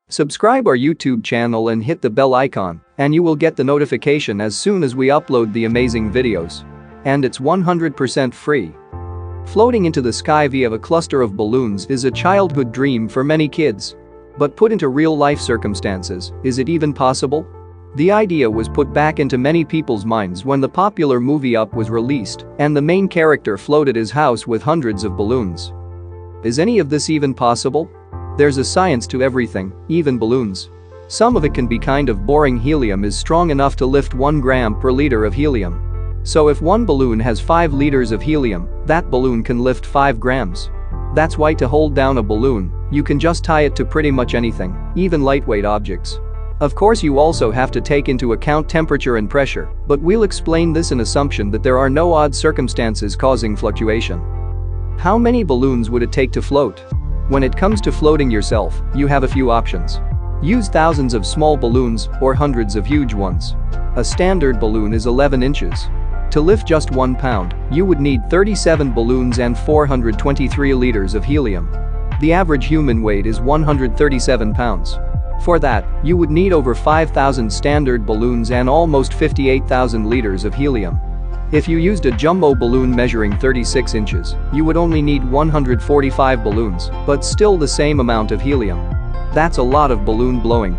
Subscribe our YouTube channel and hit the bell icon, and you will get the notification as soon as we upload the amazing videos. And it's 100% free. Floating into the sky via a cluster of balloons is a childhood dream for many kids. But put into real-life circumstances, is it even possible? The idea was put back into many people's minds when the popular movie Up was released, and the main character floated his house with hundreds of balloons. Is any of this even possible? There's a science to everything, even balloons. Some of it can be kind of boring. Helium is strong enough to lift 1 gram per liter of helium. So if one balloon has 5 liters of helium, that balloon can lift 5 grams. That's why to hold down a balloon, you can just tie it to pretty much anything, even lightweight objects. Of course, you also have to take into account temperature and pressure, but we'll explain this in assumption that there are no odd circumstances causing fluctuation. How many balloons would it take to float? When it comes to floating yourself, you have a few options. Use thousands of small balloons or hundreds of huge ones. A standard balloon is 11 inches. To lift just 1 pound, you would need 37 balloons and 423 liters of helium. The average human weight is 137 pounds. For that, you would need over 5,000 standard balloons and almost 58,000 liters of helium. If you used a jumbo balloon measuring 36 inches, you would only need 145 balloons, but still the same amount of helium. That's a lot of balloon blowing.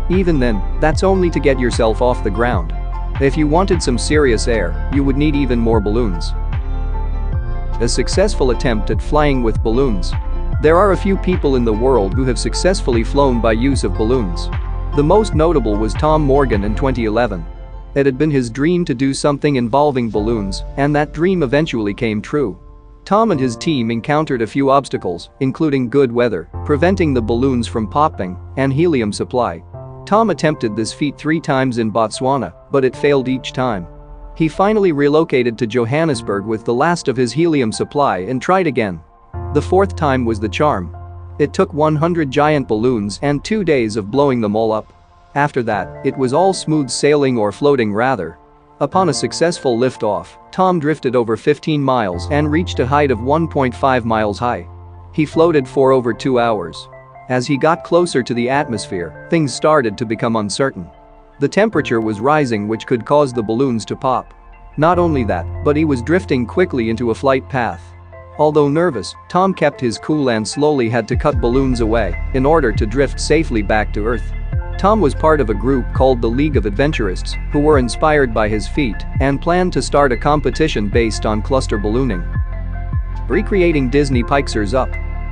Even then, that's only to get yourself off the ground. If you wanted some serious air, you would need even more balloons. A successful attempt at flying with balloons. There are a few people in the world who have successfully flown by use of balloons. The most notable was Tom Morgan in 2011. It had been his dream to do something involving balloons, and that dream eventually came true. Tom and his team encountered a few obstacles, including good weather, preventing the balloons from popping, and helium supply. Tom attempted this feat 3 times in Botswana, but it failed each time. He finally relocated to Johannesburg with the last of his helium supply and tried again. The 4th time was the charm. It took 100 giant balloons and 2 days of blowing them all up. After that, it was all smooth sailing, or floating rather. Upon a successful liftoff, Tom drifted over 15 miles and reached a height of 1.5 miles high. He floated for over 2 hours. As he got closer to the atmosphere, things started to become uncertain. The temperature was rising, which could cause the balloons to pop. Not only that, but he was drifting quickly into a flight path. Although nervous, Tom kept his cool and slowly had to cut balloons away in order to drift safely back to Earth. Tom was part of a group called the League of Adventurists who were inspired by his feat and planned to start a competition based on cluster ballooning. Recreating Disney Pixar's Up.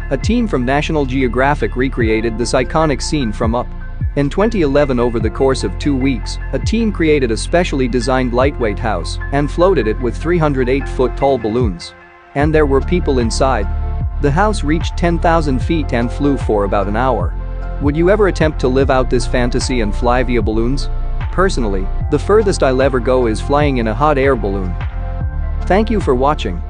A team from National Geographic recreated this iconic scene from Up. In 2011, over the course of 2 weeks, a team created a specially designed lightweight house and floated it with 308-foot-tall balloons. And there were people inside. The house reached 10,000 feet and flew for about an hour. Would you ever attempt to live out this fantasy and fly via balloons? Personally, the furthest I'll ever go is flying in a hot air balloon. Thank you for watching.